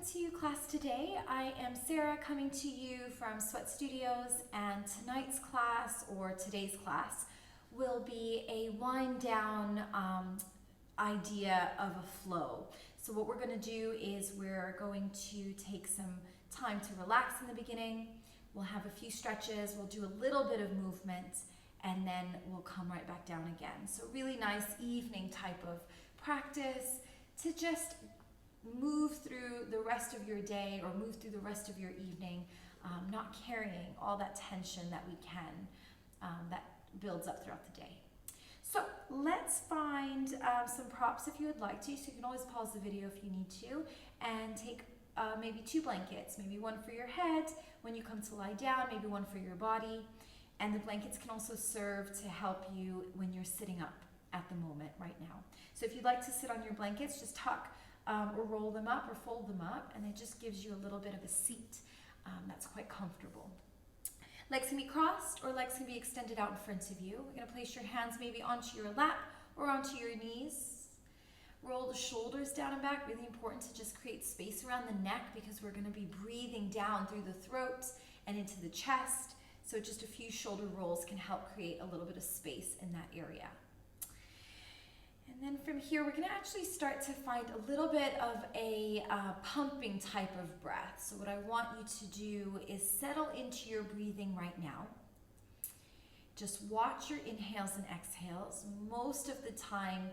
to class today. I am Sarah coming to you from Sweat Studios, and tonight's class, or today's class, will be a wind down idea of a flow. So what we're going to do is we're going to take some time to relax in the beginning. We'll have a few stretches, we'll do a little bit of movement, and then we'll come right back down again. So really nice evening type of practice to just move through the rest of your day or move through the rest of your evening, not carrying all that tension that we can, that builds up throughout the day. So let's find some props if you would like to. So you can always pause the video if you need to, and take maybe 2 blankets, maybe one for your head when you come to lie down, maybe one for your body. And the blankets can also serve to help you when you're sitting up at the moment right now. So if you'd like to sit on your blankets, just tuck or roll them up or fold them up, and it just gives you a little bit of a seat that's quite comfortable. Legs can be crossed or legs can be extended out in front of you. We're going to place your hands maybe onto your lap or onto your knees. Roll the shoulders down and back. Really important to just create space around the neck because we're going to be breathing down through the throat and into the chest. So just a few shoulder rolls can help create a little bit of space in that area. And then from here, we're going to actually start to find a little bit of a pumping type of breath. So what I want you to do is settle into your breathing right now. Just watch your inhales and exhales. Most of the time,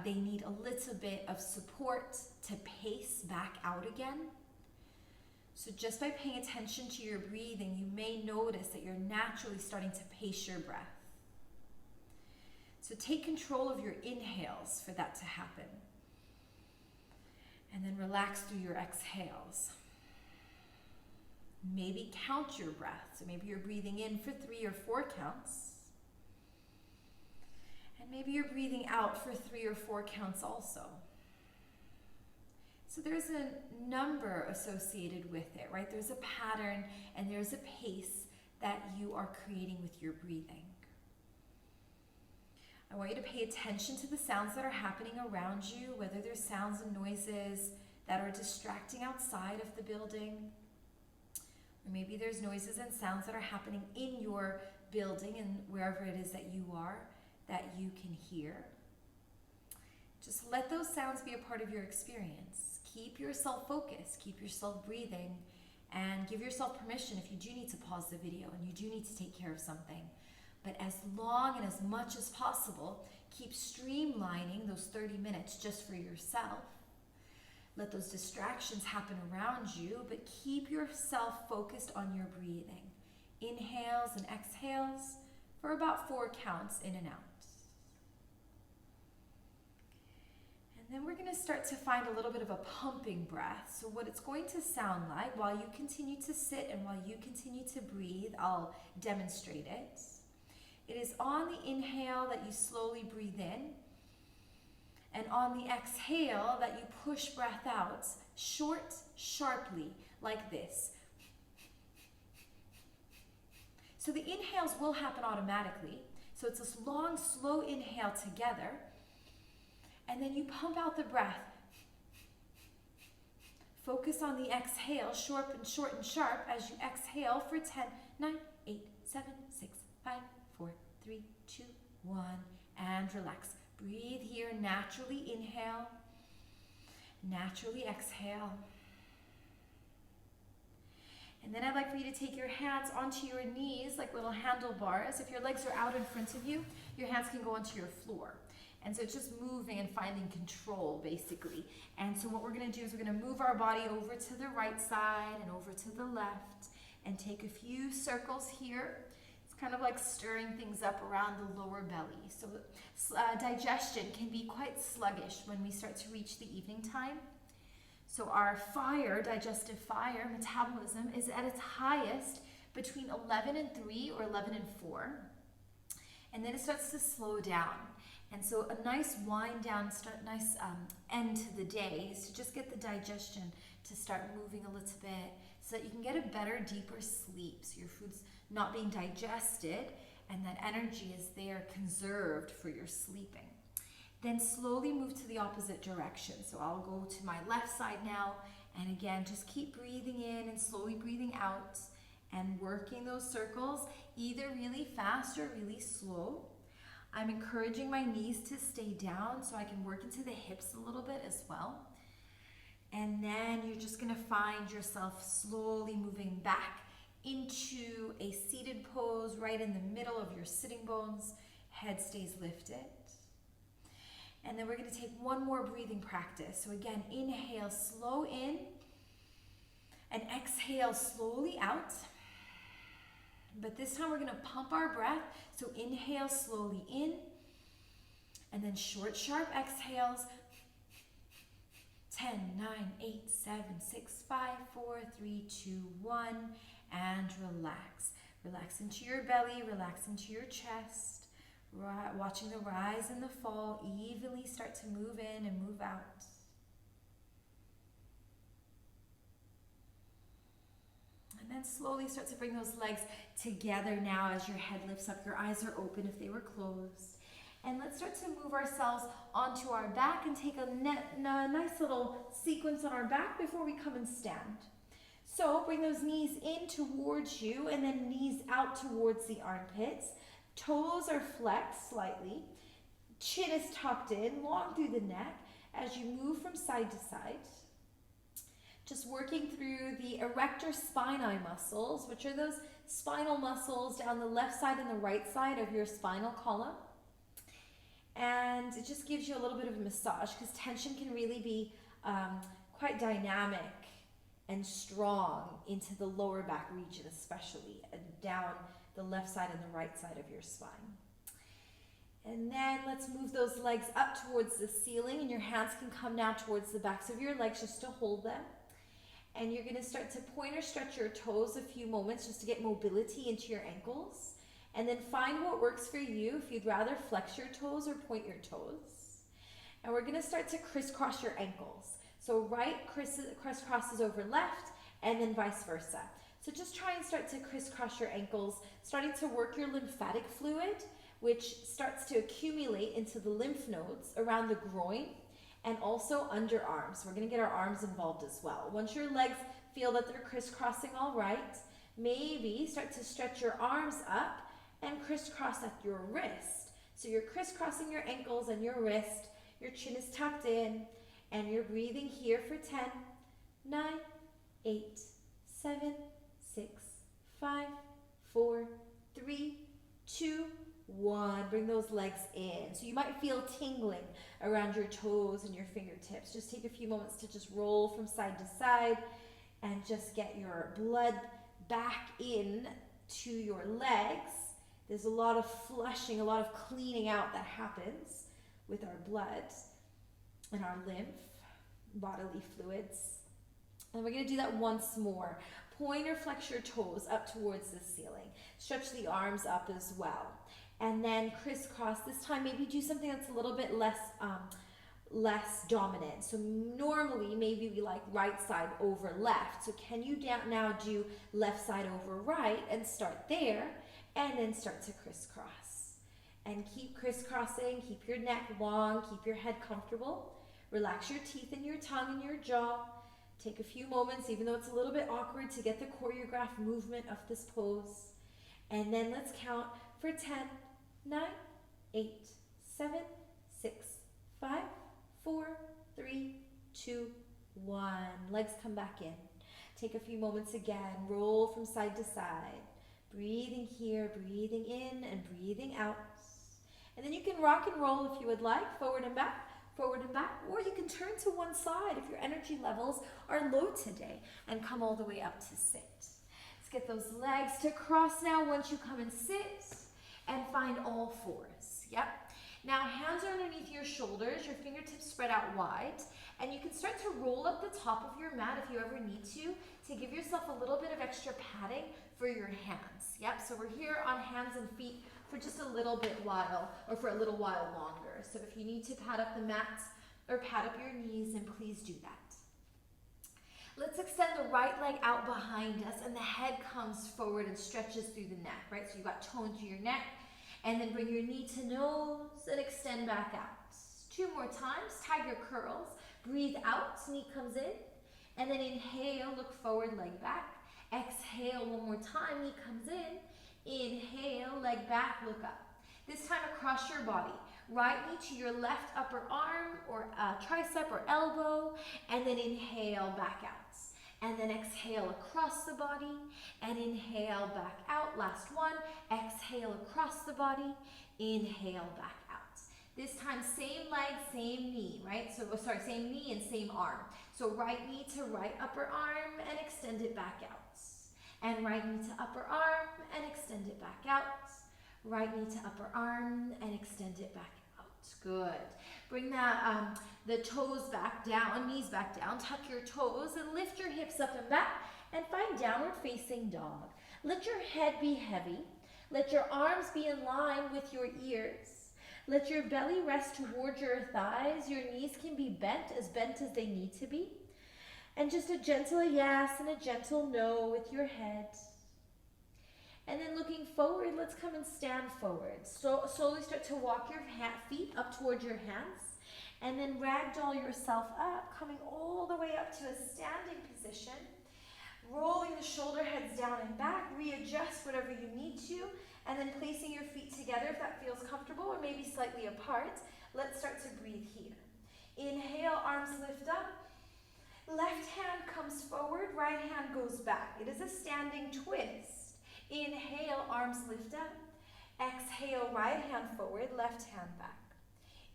they need a little bit of support to pace back out again. So just by paying attention to your breathing, you may notice that you're naturally starting to pace your breath. So take control of your inhales for that to happen. And then relax through your exhales. Maybe count your breath. So maybe you're breathing in for 3 or 4 counts. And maybe you're breathing out for 3 or 4 counts also. So there's a number associated with it, right? There's a pattern and there's a pace that you are creating with your breathing. I want you to pay attention to the sounds that are happening around you, whether there's sounds and noises that are distracting outside of the building, or maybe there's noises and sounds that are happening in your building and wherever it is that you are that you can hear. Just let those sounds be a part of your experience. Keep yourself focused, keep yourself breathing, and give yourself permission if you do need to pause the video and you do need to take care of something. But as long and as much as possible, keep streamlining those 30 minutes just for yourself. Let those distractions happen around you, but keep yourself focused on your breathing. Inhales and exhales for about 4 counts in and out. And then we're going to start to find a little bit of a pumping breath. So what it's going to sound like while you continue to sit and while you continue to breathe, I'll demonstrate it. It is on the inhale that you slowly breathe in, and on the exhale that you push breath out, short, sharply, like this. So the inhales will happen automatically. So it's this long, slow inhale together, and then you pump out the breath. Focus on the exhale, short and sharp, as you exhale for 10, 9, 8, 7, 6, 5, 4, 3, 2, 1, and relax. Breathe here, naturally inhale, naturally exhale. And then I'd like for you to take your hands onto your knees like little handlebars. If your legs are out in front of you, your hands can go onto your floor. And so it's just moving and finding control, basically. And so what we're going to do is we're going to move our body over to the right side and over to the left and take a few circles here. Kind of like stirring things up around the lower belly. So digestion can be quite sluggish when we start to reach the evening time. So our digestive fire, metabolism, is at its highest between 11 and 3 or 11 and 4. And then it starts to slow down. And so a nice wind down, nice end to the day is to just get the digestion to start moving a little bit so that you can get a better, deeper sleep. So your food's not being digested and that energy is there conserved for your sleeping. Then slowly move to the opposite direction. So I'll go to my left side now And again, just keep breathing in and slowly breathing out and working those circles, either really fast or really slow. I'm encouraging my knees to stay down so I can work into the hips a little bit as well. And then you're just gonna find yourself slowly moving back into a seated pose right in the middle of your sitting bones. Head stays lifted. And then we're gonna take one more breathing practice. So again, inhale, slow in, and exhale slowly out. But this time we're gonna pump our breath. So inhale slowly in, and then short, sharp exhales. 10, 9, 8, 7, 6, 5, 4, 3, 2, 1, and relax. Relax into your belly, relax into your chest. Watching the rise and the fall evenly start to move in and move out. And then slowly start to bring those legs together now as your head lifts up. Your eyes are open if they were closed. And let's start to move ourselves onto our back and take a nice little sequence on our back before we come and stand. So bring those knees in towards you and then knees out towards the armpits. Toes are flexed slightly. Chin is tucked in, long through the neck as you move from side to side. Just working through the erector spinae muscles, which are those spinal muscles down the left side and the right side of your spinal column. And it just gives you a little bit of a massage because tension can really be quite dynamic and strong into the lower back region, especially down the left side and the right side of your spine. And then let's move those legs up towards the ceiling, and your hands can come now towards the backs of your legs just to hold them. And you're going to start to pointer stretch your toes a few moments just to get mobility into your ankles. And then find what works for you, if you'd rather flex your toes or point your toes. And we're going to start to crisscross your ankles. So right crisscrosses over left, and then vice versa. So just try and start to crisscross your ankles, starting to work your lymphatic fluid, which starts to accumulate into the lymph nodes around the groin and also underarms. We're going to get our arms involved as well. Once your legs feel that they're crisscrossing all right, maybe start to stretch your arms up and crisscross at your wrist. So you're crisscrossing your ankles and your wrist, your chin is tucked in, and you're breathing here for 10, 9, 8, 7, 6, 5, 4, 3, 2, 1. Bring those legs in. So you might feel tingling around your toes and your fingertips. Just take a few moments to just roll from side to side and just get your blood back in to your legs. There's a lot of flushing, a lot of cleaning out that happens with our blood and our lymph, bodily fluids. And we're going to do that once more. Point or flex your toes up towards the ceiling. Stretch the arms up as well. And then crisscross. This time maybe do something that's a little bit less dominant. So normally maybe we like right side over left. So can you now do left side over right and start there and then start to crisscross. And keep crisscrossing, keep your neck long, keep your head comfortable. Relax your teeth and your tongue and your jaw. Take a few moments, even though it's a little bit awkward, to get the choreographed movement of this pose. And then let's count for 10, 9, 8, 7, 6, 5, 4, 3, 2, 1. Legs come back in. Take a few moments again. Roll from side to side. Breathing here, breathing in, and breathing out. And then you can rock and roll if you would like, forward and back, or you can turn to one side if your energy levels are low today and come all the way up to sit. Let's get those legs to cross now once you come and sit, and find all fours. Yep. Now hands are underneath your shoulders, your fingertips spread out wide, and you can start to roll up the top of your mat if you ever need to give yourself a little bit of extra padding for your hands. Yep, so we're here on hands and feet for just a little bit while, or for a little while longer. So if you need to pad up the mat or pad up your knees, then please do that. Let's extend the right leg out behind us, and the head comes forward and stretches through the neck, right? So you've got tone to your neck, and then bring your knee to nose and extend back out. 2 more times, tiger curls. Breathe out, knee comes in, And then inhale, look forward, leg back. Exhale one more time, knee comes in. Inhale, leg back, look up. This time across your body. Right knee to your left upper arm or tricep or elbow, and then inhale, back out. And then exhale across the body, and inhale, back out. Last one, exhale across the body, inhale, back out. This time, same leg, same knee, right? So, same knee and same arm. So right knee to right upper arm and extend it back out. And right knee to upper arm and extend it back out. Right knee to upper arm and extend it back out. Good. Bring that the toes back down, knees back down. Tuck your toes and lift your hips up and back and find downward facing dog. Let your head be heavy. Let your arms be in line with your ears. Let your belly rest towards your thighs. Your knees can be bent as they need to be. And just a gentle yes and a gentle no with your head. And then looking forward, let's come and stand forward. So slowly start to walk your feet up towards your hands. And then ragdoll yourself up, coming all the way up to a standing position. Rolling the shoulder heads down and back. Readjust whatever you need to. And then placing your feet together if that feels comfortable, or maybe slightly apart. Let's start to breathe here. Inhale, arms lift up. Left hand comes forward, right hand goes back. It is a standing twist. Inhale, arms lift up. Exhale, right hand forward, left hand back.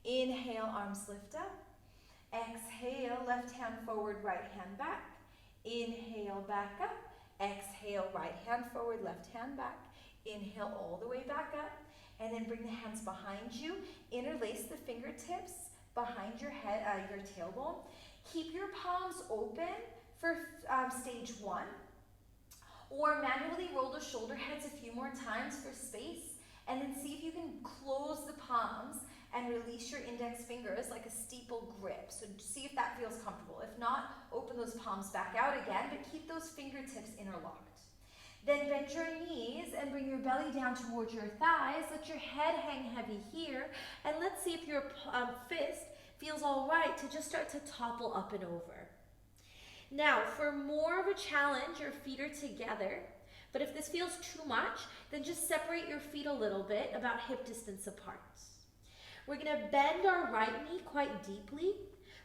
Inhale, arms lift up. Exhale, left hand forward, right hand back. Inhale, back up. Exhale, right hand forward, left hand back. Inhale all the way back up. And then bring the hands behind you. Interlace the fingertips behind your head, your tailbone. Keep your palms open for stage 1. Or manually roll the shoulder heads a few more times for space. And then see if you can close the palms and release your index fingers like a steeple grip. So see if that feels comfortable. If not, open those palms back out again, but keep those fingertips interlocked. Then bend your knees and bring your belly down towards your thighs. Let your head hang heavy here. And let's see if your fist feels all right to just start to topple up and over. Now, for more of a challenge, your feet are together. But if this feels too much, then just separate your feet a little bit, about hip distance apart. We're going to bend our right knee quite deeply.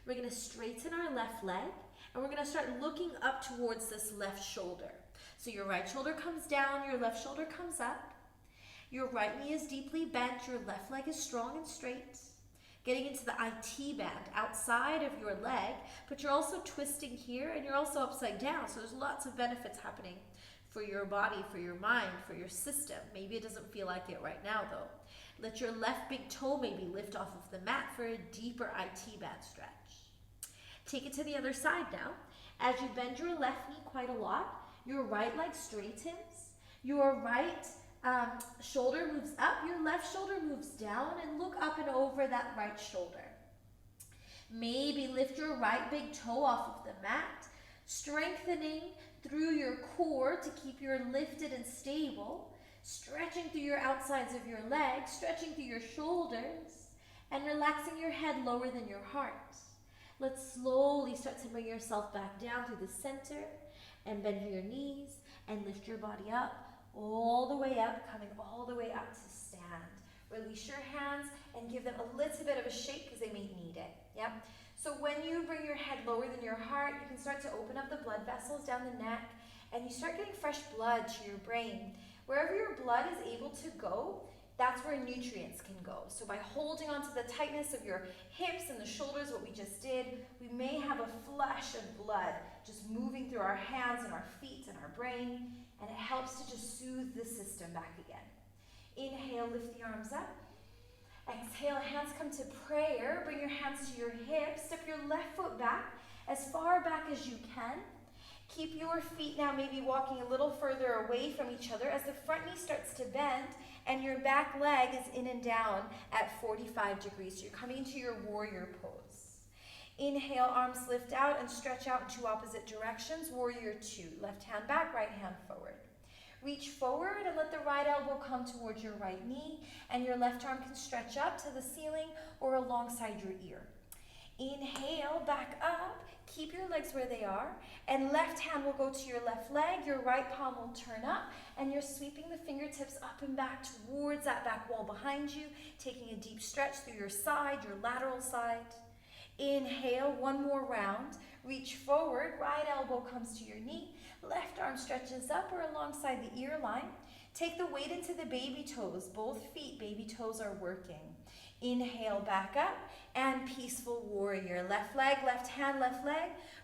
We're going to straighten our left leg. And we're going to start looking up towards this left shoulder. So your right shoulder comes down, your left shoulder comes up. Your right knee is deeply bent, your left leg is strong and straight. Getting into the IT band outside of your leg, but you're also twisting here and you're also upside down. So there's lots of benefits happening for your body, for your mind, for your system. Maybe it doesn't feel like it right now though. Let your left big toe maybe lift off of the mat for a deeper IT band stretch. Take it to the other side now. As you bend your left knee quite a lot, your right leg straightens, your right shoulder moves up, your left shoulder moves down, and look up and over that right shoulder. Maybe lift your right big toe off of the mat, strengthening through your core to keep you lifted and stable, stretching through your outsides of your legs, stretching through your shoulders, and relaxing your head lower than your heart. Let's slowly start to bring yourself back down through the center and bend your knees and lift your body up, all the way up, coming all the way up to stand. Release your hands and give them a little bit of a shake because they may need it. Yep. So when you bring your head lower than your heart, you can start to open up the blood vessels down the neck and you start getting fresh blood to your brain. Wherever your blood is able to go, that's where nutrients can go. So by holding onto the tightness of your hips and the shoulders, what we just did, we may have a flush of blood just moving through our hands and our feet and our brain, and it helps to just soothe the system back again. Inhale, lift the arms up. Exhale, hands come to prayer. Bring your hands to your hips. Step your left foot back as far back as you can. Keep your feet now maybe walking a little further away from each other as the front knee starts to bend and your back leg is in and down at 45 degrees. So you're coming into your warrior pose. Inhale, arms lift out and stretch out in two opposite directions. Warrior 2. Left hand back, right hand forward. Reach forward and let the right elbow come towards your right knee, and your left arm can stretch up to the ceiling or alongside your ear. Inhale, back up. Keep your legs where they are, and left hand will go to your left leg, your right palm will turn up, and you're sweeping the fingertips up and back towards that back wall behind you, taking a deep stretch through your side, your lateral side. Inhale, one more round. Reach forward, right elbow comes to your knee, left arm stretches up or alongside the ear line. Take the weight into the baby toes, both feet, baby toes are working. Inhale, back up, and peaceful warrior. Left leg, left hand,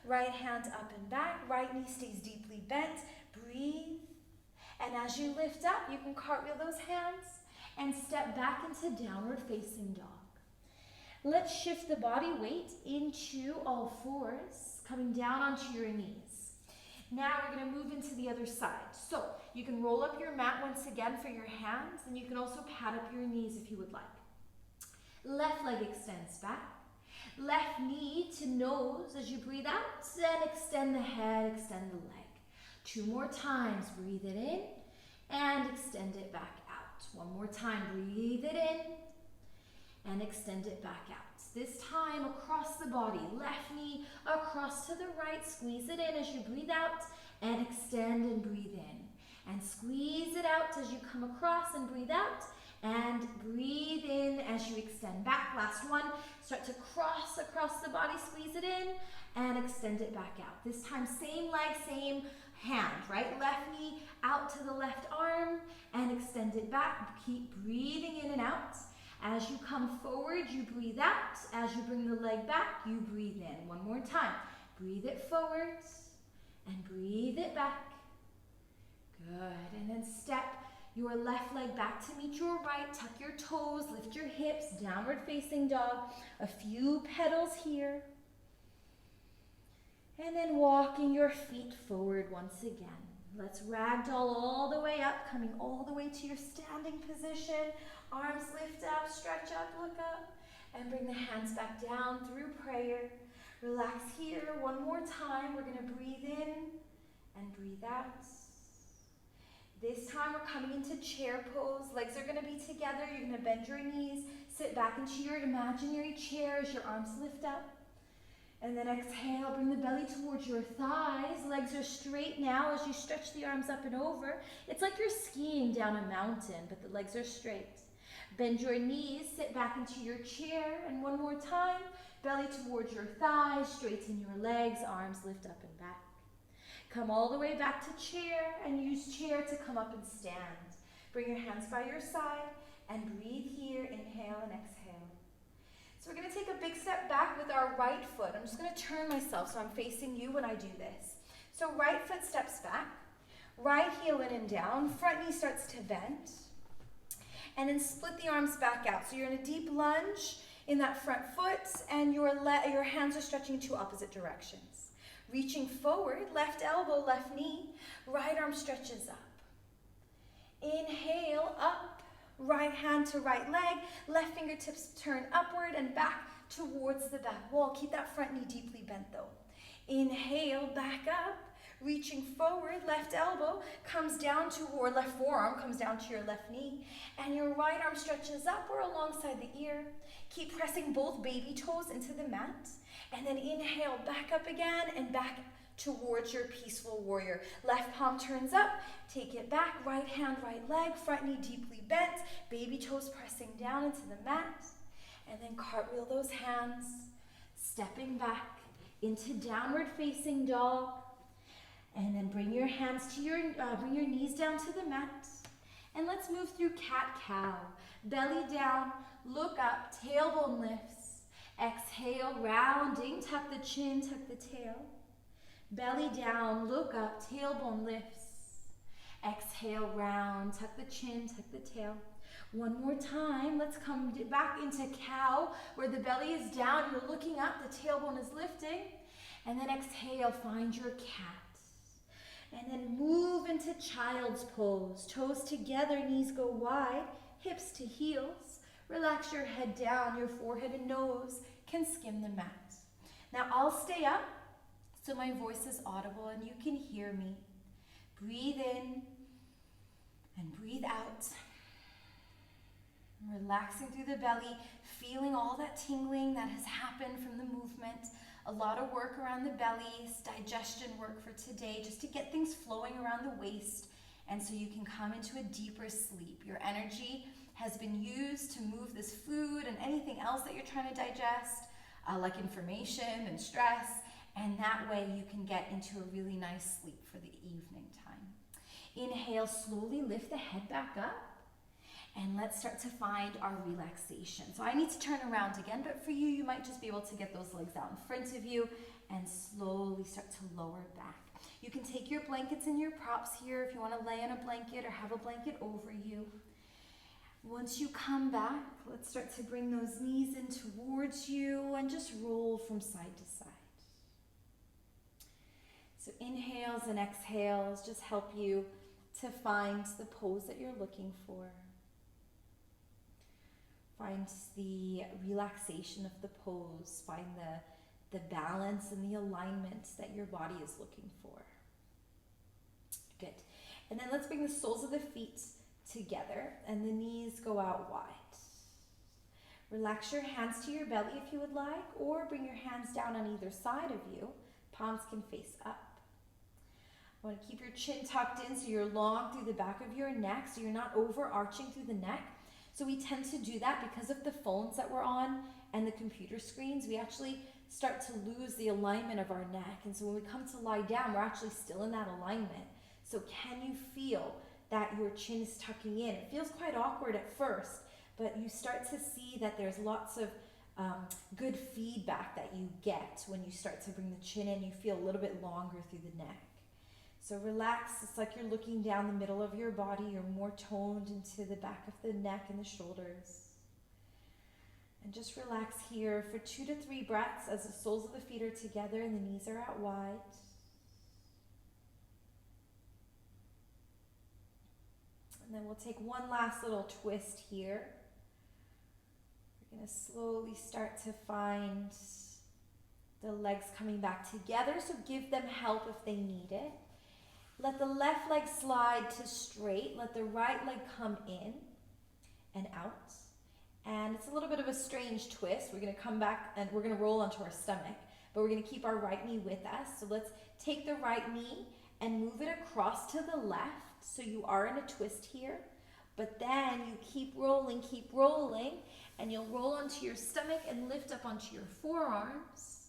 right hand up and back, right knee stays deeply bent. Breathe. And as you lift up, you can cartwheel those hands and step back into downward facing dog. Let's shift the body weight into all fours, coming down onto your knees. Now we're going to move into the other side. So you can roll up your mat once again for your hands, and you can also pad up your knees if you would like. Left leg extends back. Left knee to nose as you breathe out, and extend the head, extend the leg. 2 more times, breathe it in, and extend it back out. 1 more time, breathe it in, and extend it back out. This time across the body, left knee across to the right, squeeze it in as you breathe out, and extend and breathe in. And squeeze it out as you come across and breathe out, and breathe in as you extend back. Last one, start to cross across the body, squeeze it in, and extend it back out. This time, same leg, same hand, right? Left knee out to the left arm, and extend it back. Keep breathing in and out. As you come forward, you breathe out. As you bring the leg back, you breathe in. 1 more time. Breathe it forward, and breathe it back. Good, and then step your left leg back to meet your right, tuck your toes, lift your hips, downward facing dog. A few petals here. And then walking your feet forward once again. Let's ragdoll all the way up, coming all the way to your standing position. Arms lift up, stretch up, look up, and bring the hands back down through prayer. Relax here. 1 more time. We're going to breathe in and breathe out. This time we're coming into chair pose. Legs are going to be together. You're going to bend your knees, sit back into your imaginary chair as your arms lift up. And then exhale, bring the belly towards your thighs. Legs are straight now as you stretch the arms up and over. It's like you're skiing down a mountain, but the legs are straight. Bend your knees, sit back into your chair, and 1 more time, belly towards your thighs, straighten your legs, arms lift up and back. Come all the way back to chair, and use chair to come up and stand. Bring your hands by your side, and breathe here, inhale and exhale. So we're going to take a big step back with our right foot. I'm just going to turn myself so I'm facing you when I do this. So right foot steps back, right heel in and down, front knee starts to bend, and then split the arms back out. So you're in a deep lunge in that front foot, and your hands are stretching to opposite directions. Reaching forward, left elbow, left knee, right arm stretches up. Inhale, up, right hand to right leg, left fingertips turn upward and back towards the back wall. Keep that front knee deeply bent though. Inhale, back up, reaching forward, left elbow comes down to, or left forearm comes down to your left knee, and your right arm stretches up or alongside the ear. Keep pressing both baby toes into the mat, and then inhale, back up again and back towards your peaceful warrior. Left palm turns up, take it back, right hand, right leg, front knee deeply bent, baby toes pressing down into the mat, and then cartwheel those hands, stepping back into downward facing dog, and then bring your hands to bring your knees down to the mat, and let's move through cat-cow. Belly down, look up, tailbone lifts, exhale, rounding, tuck the chin, tuck the tail. Belly down, look up, tailbone lifts. Exhale, round, tuck the chin, tuck the tail. 1 more time, let's come back into cow, where the belly is down, you're looking up, the tailbone is lifting. And then exhale, find your cat. And then move into child's pose. Toes together, knees go wide, hips to heels. Relax your head down, your forehead and nose can skim the mat. Now I'll stay up so my voice is audible and you can hear me. Breathe in and breathe out. Relaxing through the belly, feeling all that tingling that has happened from the movement A lot of work around the belly, digestion work for today, just to get things flowing around the waist, and so you can come into a deeper sleep. Your energy has been used to move this food and anything else that you're trying to digest, like information and stress, and that way you can get into a really nice sleep for the evening time. Inhale, slowly lift the head back up, and let's start to find our relaxation. So I need to turn around again, but for you, you might just be able to get those legs out in front of you and slowly start to lower back. You can take your blankets and your props here if you want to lay on a blanket or have a blanket over you. Once you come back, let's start to bring those knees in towards you and just roll from side to side. So inhales and exhales just help you to find the pose that you're looking for. Find the relaxation of the pose. Find the balance and the alignment that your body is looking for. Good. And then let's bring the soles of the feet together and the knees go out wide. Relax your hands to your belly if you would like, or bring your hands down on either side of you. Palms can face up. I want to keep your chin tucked in so you're long through the back of your neck, so you're not overarching through the neck. So we tend to do that because of the phones that we're on and the computer screens. We actually start to lose the alignment of our neck. And so when we come to lie down, we're actually still in that alignment. So can you feel that your chin is tucking in? It feels quite awkward at first, but you start to see that there's lots of good feedback that you get when you start to bring the chin in. You feel a little bit longer through the neck. So relax, it's like you're looking down the middle of your body. You're more toned into the back of the neck and the shoulders. And just relax here for 2 to 3 breaths as the soles of the feet are together and the knees are out wide. And then we'll take one last little twist here. We're going to slowly start to find the legs coming back together, so give them help if they need it. Let the left leg slide to straight. Let the right leg come in and out. And it's a little bit of a strange twist. We're going to come back and we're going to roll onto our stomach, but we're going to keep our right knee with us. So let's take the right knee and move it across to the left. So you are in a twist here, but then you keep rolling, and you'll roll onto your stomach and lift up onto your forearms.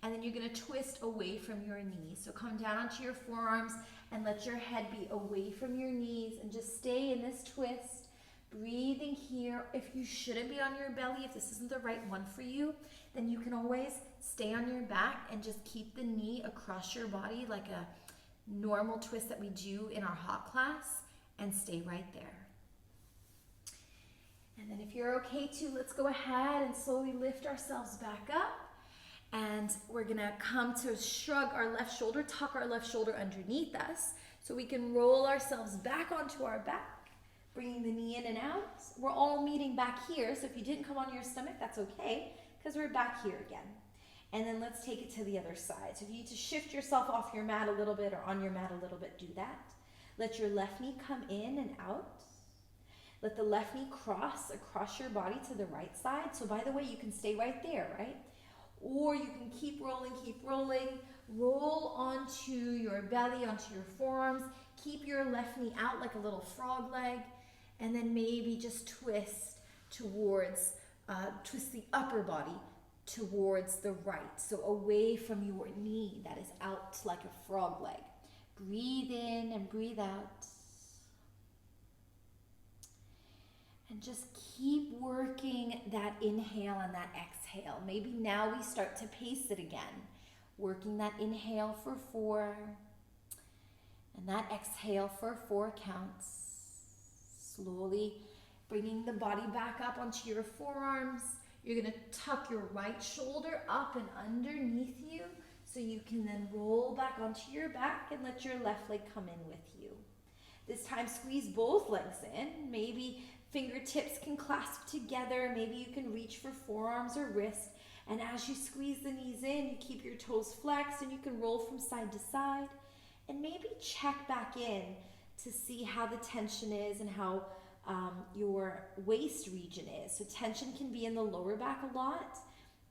And then you're going to twist away from your knees. So come down onto your forearms and let your head be away from your knees and just stay in this twist, breathing here. If you shouldn't be on your belly, if this isn't the right one for you, then you can always stay on your back and just keep the knee across your body like a normal twist that we do in our hot class, and stay right there. And then if you're okay too, let's go ahead and slowly lift ourselves back up. And we're gonna come to shrug our left shoulder, tuck our left shoulder underneath us so we can roll ourselves back onto our back, bringing the knee in and out. We're all meeting back here, so if you didn't come on your stomach, that's okay, because we're back here again. And then let's take it to the other side. So if you need to shift yourself off your mat a little bit or on your mat a little bit, do that. Let your left knee come in and out. Let the left knee cross across your body to the right side. So by the way, you can stay right there, right? Or you can keep rolling, roll onto your belly, onto your forearms, keep your left knee out like a little frog leg, and then maybe just twist towards, twist the upper body towards the right, so away from your knee that is out like a frog leg. Breathe in and breathe out. And just keep working that inhale and that exhale. Maybe now we start to pace it again. Working that inhale for 4 and that exhale for 4 counts. Slowly bringing the body back up onto your forearms. You're going to tuck your right shoulder up and underneath you so you can then roll back onto your back and let your left leg come in with you. This time squeeze both legs in. Maybe fingertips can clasp together. Maybe you can reach for forearms or wrists. And as you squeeze the knees in, you keep your toes flexed and you can roll from side to side. And maybe check back in to see how the tension is and how your waist region is. So tension can be in the lower back a lot,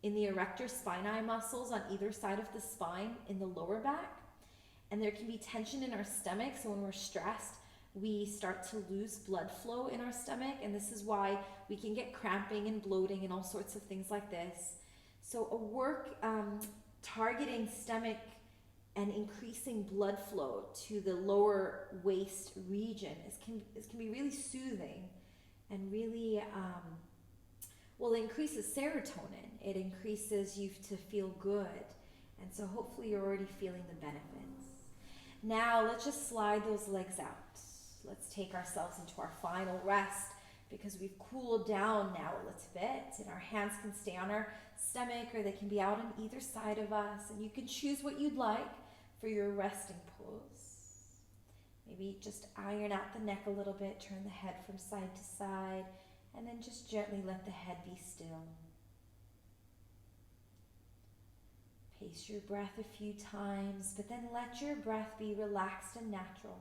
in the erector spinae muscles on either side of the spine in the lower back. And there can be tension in our stomach, so when we're stressed, we start to lose blood flow in our stomach, and this is why we can get cramping and bloating and all sorts of things like this. So a work targeting stomach and increasing blood flow to the lower waist region can be really soothing and really, well, it increases serotonin. It increases you to feel good. And so hopefully you're already feeling the benefits. Now let's just slide those legs out. Let's take ourselves into our final rest because we've cooled down now a little bit, and our hands can stay on our stomach or they can be out on either side of us, and you can choose what you'd like for your resting pose. Maybe just iron out the neck a little bit, turn the head from side to side, and then just gently let the head be still. Pace your breath a few times, but then let your breath be relaxed and natural.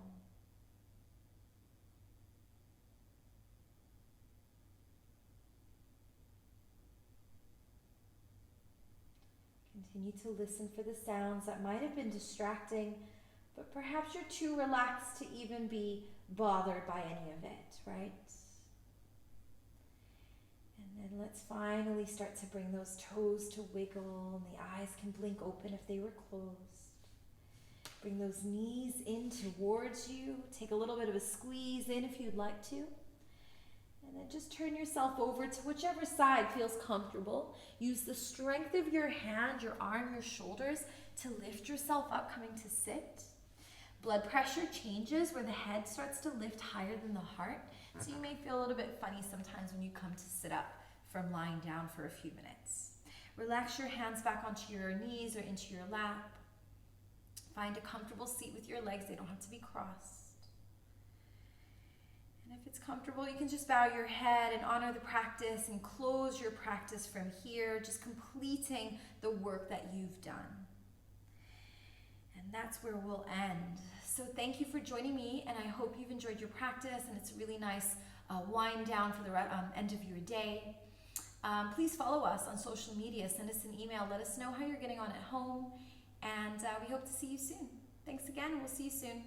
Continue to listen for the sounds that might have been distracting, but perhaps you're too relaxed to even be bothered by any of it, right? And then let's finally start to bring those toes to wiggle, and the eyes can blink open if they were closed. Bring those knees in towards you. Take a little bit of a squeeze in if you'd like to. And then just turn yourself over to whichever side feels comfortable. Use the strength of your hand, your arm, your shoulders to lift yourself up, coming to sit. Blood pressure changes where the head starts to lift higher than the heart. So you may feel a little bit funny sometimes when you come to sit up from lying down for a few minutes. Relax your hands back onto your knees or into your lap. Find a comfortable seat with your legs. They don't have to be crossed. And if it's comfortable, you can just bow your head and honor the practice and close your practice from here, just completing the work that you've done. And that's where we'll end. So thank you for joining me, and I hope you've enjoyed your practice, and it's a really nice wind down for the end of your day. Please follow us on social media, send us an email, let us know how you're getting on at home, and we hope to see you soon. Thanks again, and we'll see you soon.